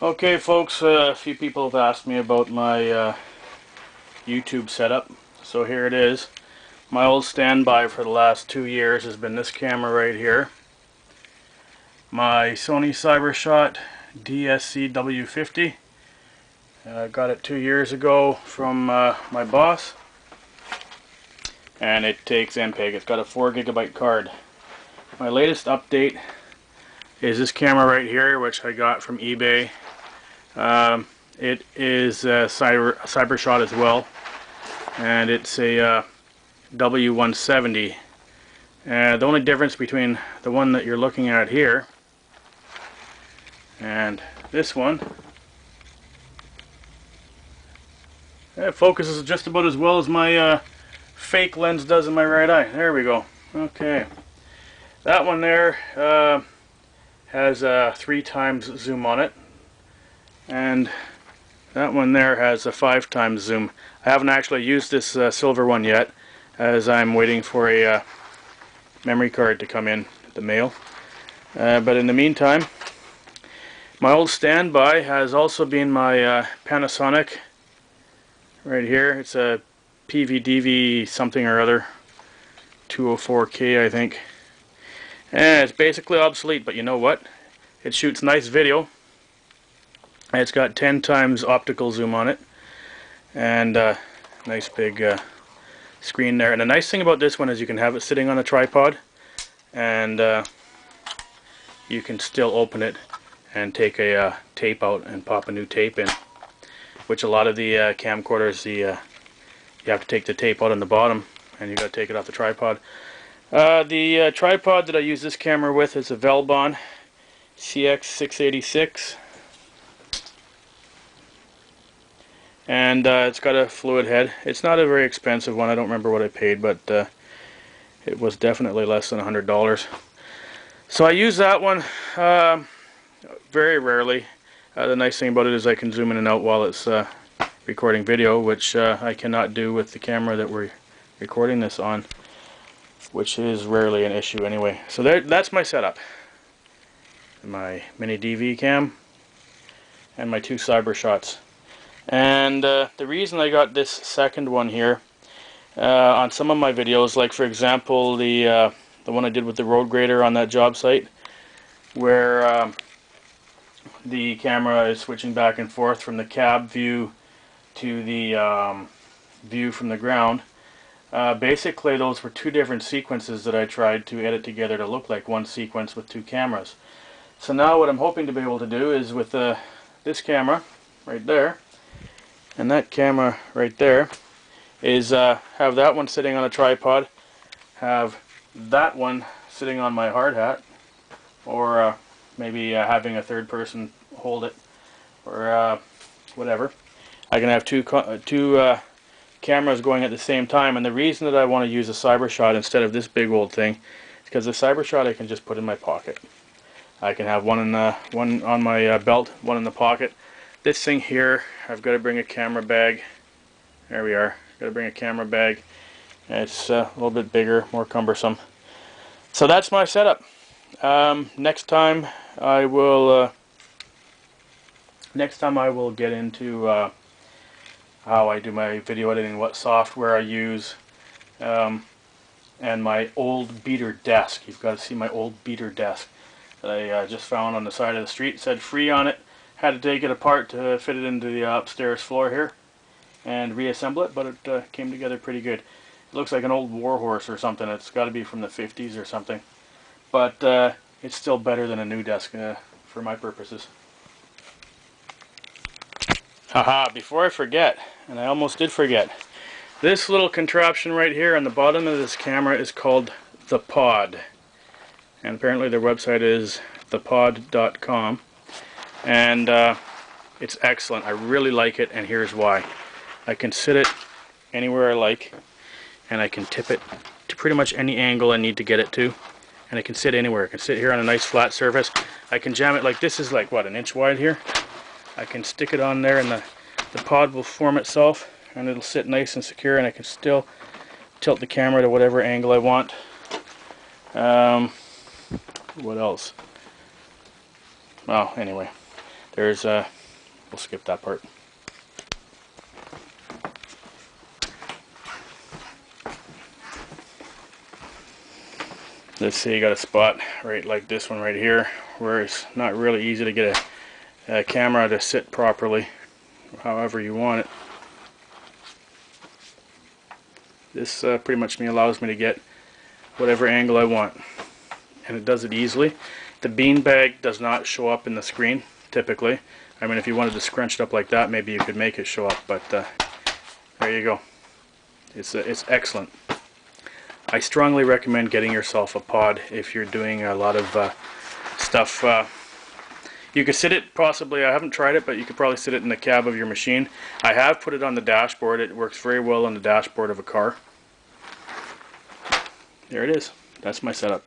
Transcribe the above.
Okay folks, a few people have asked me about my YouTube setup, so here it is. My old standby for the last 2 years has been this camera right here. My Sony CyberShot DSC-W50. I got it 2 years ago from my boss, and it takes MPEG. It's got a 4GB card. My latest update is this camera right here, which I got from eBay. It is a CyberShot as well, and it's a W170. The only difference between the one that you're looking at here and this one, it focuses just about as well as my fake lens does in my right eye. There we go. Okay, that one there has a 3 times zoom on it, and that one there has a 5 times zoom. I haven't actually used this silver one yet, as I'm waiting for a memory card to come in the mail. But in the meantime, my old standby has also been my Panasonic right here. It's a PVDV something or other, 204K I think. And it's basically obsolete, but you know what? It shoots nice video. It's got 10 times optical zoom on it, and nice big screen there. And the nice thing about this one is you can have it sitting on a tripod, and you can still open it and take a tape out and pop a new tape in, which a lot of the camcorders, you have to take the tape out on the bottom and you got to take it off the tripod. The tripod that I use this camera with is a Velbon CX686, and it's got a fluid head. It's not a very expensive one. I don't remember what I paid, but it was definitely less than $100. So I use that one very rarely. The nice thing about it is I can zoom in and out while it's recording video, which I cannot do with the camera that we're recording this on, which is rarely an issue anyway. So that's my setup. My mini DV cam and my 2 CyberShots. And the reason I got this second one here, on some of my videos, like for example the one I did with the road grader on that job site, where the camera is switching back and forth from the cab view to the view from the ground. Basically those were 2 different sequences that I tried to edit together to look like one sequence with 2 cameras. So now what I'm hoping to be able to do is with this camera right there and that camera right there is have that one sitting on a tripod, have that one sitting on my hard hat, or maybe having a third person hold it, or whatever. I can have two cameras going at the same time, and the reason that I want to use a CyberShot instead of this big old thing is because the CyberShot I can just put in my pocket. I can have one on my belt, one in the pocket. This thing here, I've got to bring a camera bag. There we are. Got to bring a camera bag. It's a little bit bigger, more cumbersome. So that's my setup. Next time I will get into how I do my video editing, what software I use, and my old beater desk. You've got to see my old beater desk that I just found on the side of the street. It said free on it. Had to take it apart to fit it into the upstairs floor here and reassemble it, but it came together pretty good. It looks like an old warhorse or something. It's got to be from the 50s or something, but it's still better than a new desk for my purposes. Haha, before I forget, and I almost did forget, this little contraption right here on the bottom of this camera is called the Pod, and apparently their website is thepod.com, and it's excellent. I really like it, and here's why. I can sit it anywhere I like, and I can tip it to pretty much any angle I need to get it to, and it can sit anywhere. I can sit here on a nice flat surface. I can jam it, like this is like what, an inch wide here. I can stick it on there and the pod will form itself and it'll sit nice and secure, and I can still tilt the camera to whatever angle I want. What else? Well, anyway, There's we'll skip that part. Let's say you got a spot right like this one right here where it's not really easy to get a camera to sit properly however you want it. This pretty much allows me to get whatever angle I want, and it does it easily. The beanbag does not show up in the screen typically. I mean, if you wanted to scrunch it up like that, maybe you could make it show up, but there you go. It's excellent. I strongly recommend getting yourself a pod if you're doing a lot of stuff. You could sit it possibly, I haven't tried it, but you could probably sit it in the cab of your machine. I have put it on the dashboard. It works very well on the dashboard of a car. There it is. That's my setup.